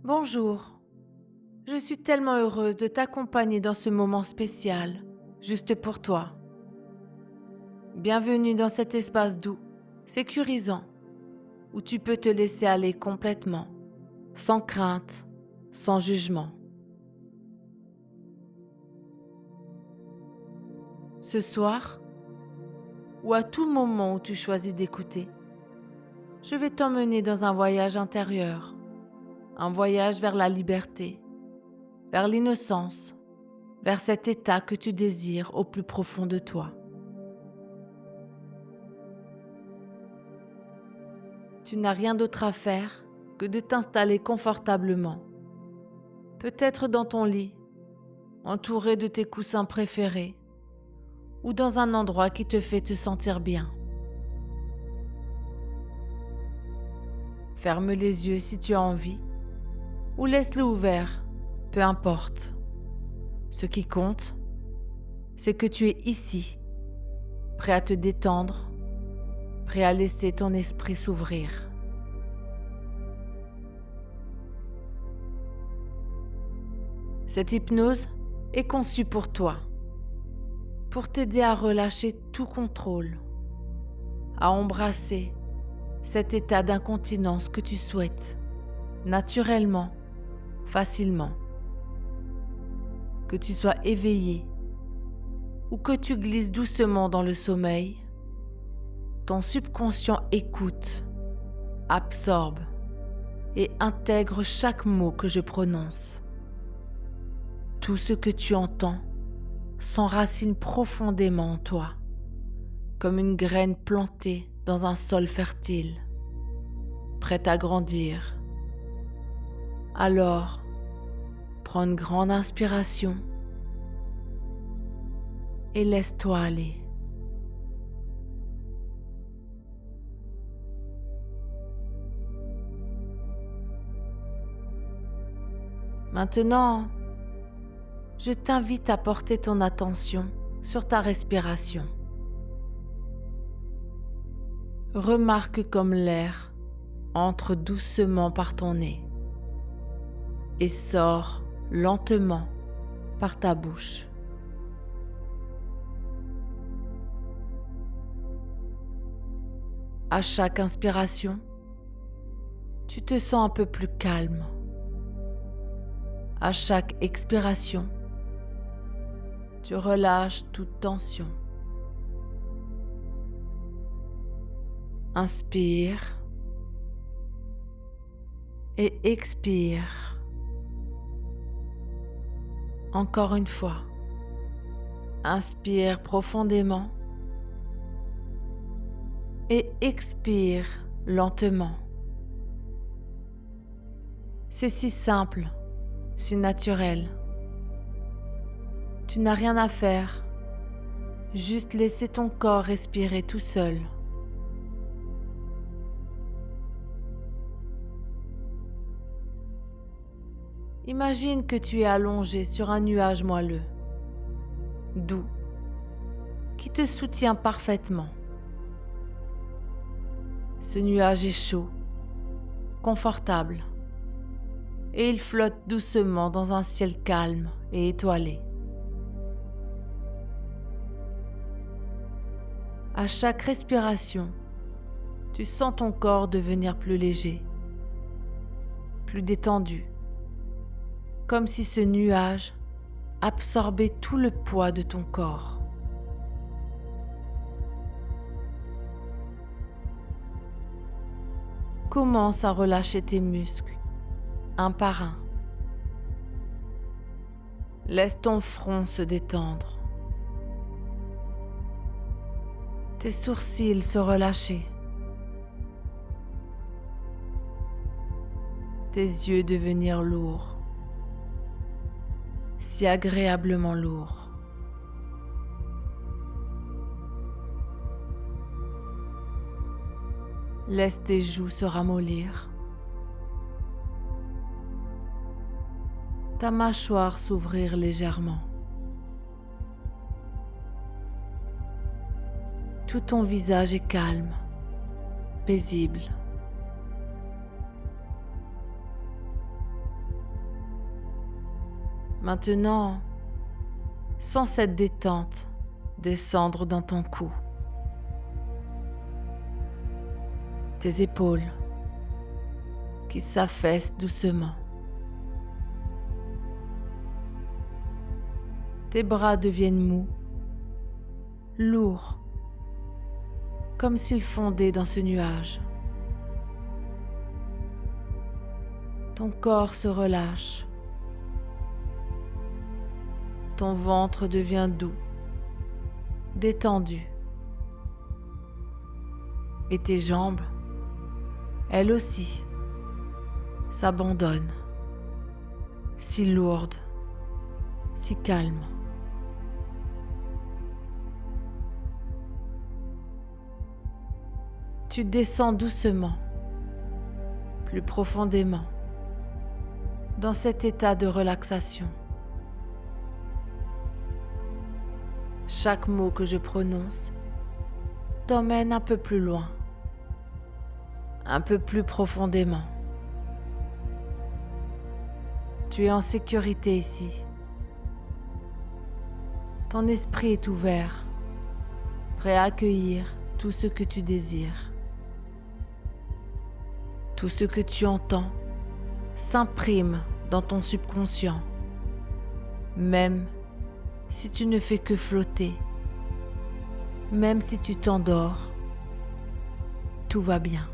Bonjour, je suis tellement heureuse de t'accompagner dans ce moment spécial, juste pour toi. Bienvenue dans cet espace doux, sécurisant, où tu peux te laisser aller complètement, sans crainte, sans jugement. Ce soir, ou à tout moment où tu choisis d'écouter, je vais t'emmener dans un voyage intérieur, un voyage vers la liberté, vers l'innocence, vers cet état que tu désires au plus profond de toi. Tu n'as rien d'autre à faire que de t'installer confortablement, peut-être dans ton lit, entouré de tes coussins préférés, ou dans un endroit qui te fait te sentir bien. Ferme les yeux si tu as envie, ou laisse-le ouvert, peu importe. Ce qui compte, c'est que tu es ici, prêt à te détendre, prêt à laisser ton esprit s'ouvrir. Cette hypnose est conçue pour toi, pour t'aider à relâcher tout contrôle, à embrasser cet état d'incontinence que tu souhaites, naturellement, facilement. Que tu sois éveillé ou que tu glisses doucement dans le sommeil, ton subconscient écoute, absorbe et intègre chaque mot que je prononce. Tout ce que tu entends s'enracine profondément en toi, comme une graine plantée dans un sol fertile, prête à grandir. Alors, prends une grande inspiration et laisse-toi aller. Maintenant, je t'invite à porter ton attention sur ta respiration. Remarque comme l'air entre doucement par ton nez et sort lentement par ta bouche. À chaque inspiration, tu te sens un peu plus calme. À chaque expiration, tu relâches toute tension. Inspire et expire. Encore une fois, inspire profondément et expire lentement. C'est si simple, si naturel. Tu n'as rien à faire, juste laisser ton corps respirer tout seul. Imagine que tu es allongé sur un nuage moelleux, doux, qui te soutient parfaitement. Ce nuage est chaud, confortable, et il flotte doucement dans un ciel calme et étoilé. À chaque respiration, tu sens ton corps devenir plus léger, plus détendu, comme si ce nuage absorbait tout le poids de ton corps. Commence à relâcher tes muscles, un par un. Laisse ton front se détendre. Tes sourcils se relâcher. Tes yeux devenir lourds. Si agréablement lourd. Laisse tes joues se ramollir. Ta mâchoire s'ouvrir légèrement. Tout ton visage est calme, paisible. Maintenant, sens cette détente descendre dans ton cou, tes épaules qui s'affaissent doucement. Tes bras deviennent mous, lourds, comme s'ils fondaient dans ce nuage. Ton corps se relâche. Ton ventre devient doux, détendu. Et tes jambes, elles aussi, s'abandonnent, si lourdes, si calmes. Tu descends doucement, plus profondément, dans cet état de relaxation. Chaque mot que je prononce t'emmène un peu plus loin, un peu plus profondément. Tu es en sécurité ici. Ton esprit est ouvert, prêt à accueillir tout ce que tu désires. Tout ce que tu entends s'imprime dans ton subconscient, même si tu ne fais que flotter, même si tu t'endors, tout va bien.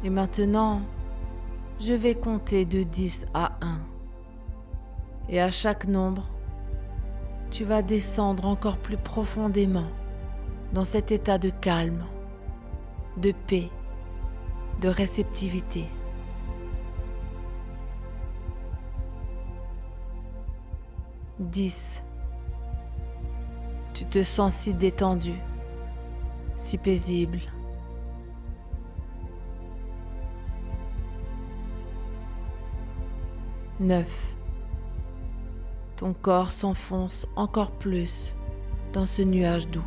Et maintenant, je vais compter de 10 à 1. Et à chaque nombre, tu vas descendre encore plus profondément dans cet état de calme, de paix, de réceptivité. 10. Tu te sens si détendu, si paisible. 9. Ton corps s'enfonce encore plus dans ce nuage doux.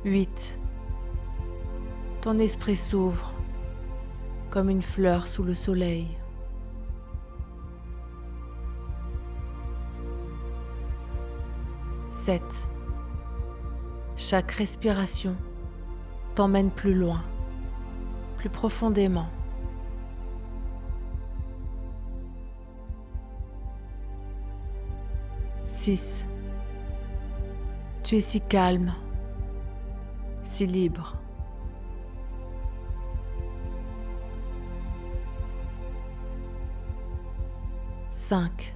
8. Ton esprit s'ouvre comme une fleur sous le soleil. 7. Chaque respiration t'emmène plus loin, plus profondément. 6. Tu es si calme, si libre. 5.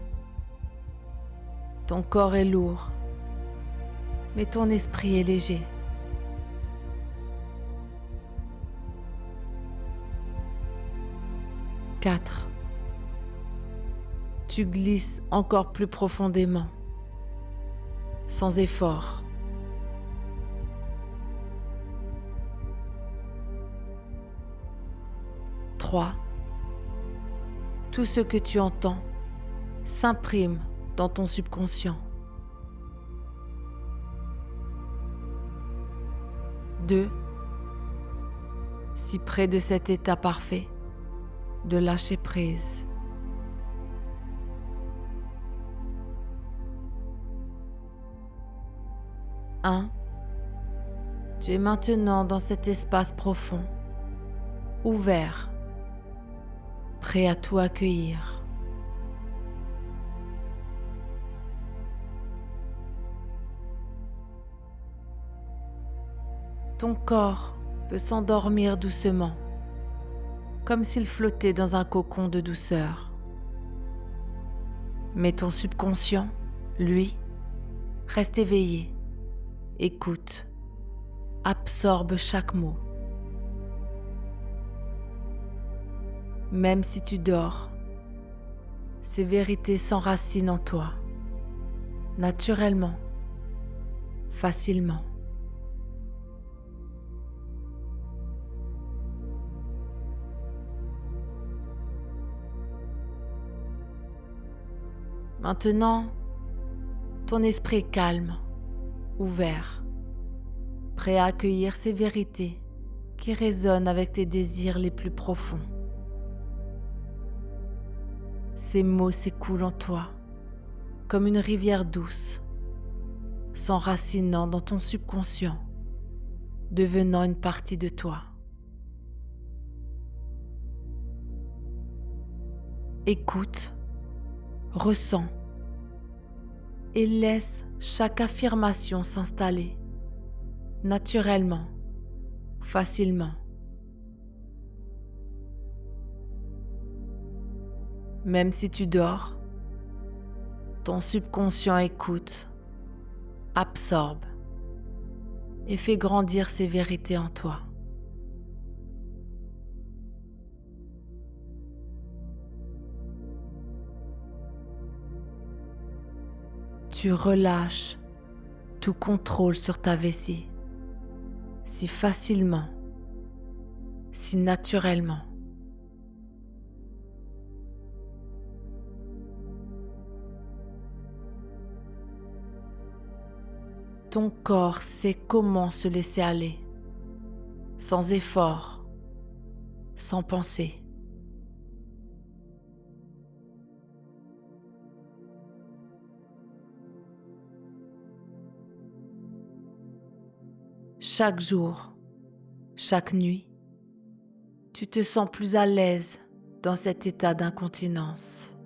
Ton corps est lourd, mais ton esprit est léger. 4. Tu glisses encore plus profondément, sans effort. 3. Tout ce que tu entends s'imprime dans ton subconscient. 2. Si près de cet état parfait de lâcher prise. 1. Tu es maintenant dans cet espace profond, ouvert, prêt à tout accueillir. Ton corps peut s'endormir doucement, comme s'il flottait dans un cocon de douceur. Mais ton subconscient, lui, reste éveillé, écoute, absorbe chaque mot. Même si tu dors, ces vérités s'enracinent en toi, naturellement, facilement. Maintenant, ton esprit est calme, ouvert, prêt à accueillir ces vérités qui résonnent avec tes désirs les plus profonds. Ces mots s'écoulent en toi comme une rivière douce, s'enracinant dans ton subconscient, devenant une partie de toi. Écoute, ressens et laisse chaque affirmation s'installer naturellement, facilement. Même si tu dors, ton subconscient écoute, absorbe et fait grandir ces vérités en toi. Tu relâches tout contrôle sur ta vessie, si facilement, si naturellement. Ton corps sait comment se laisser aller, sans effort, sans pensée. Chaque jour, chaque nuit, tu te sens plus à l'aise dans cet état d'incontinence.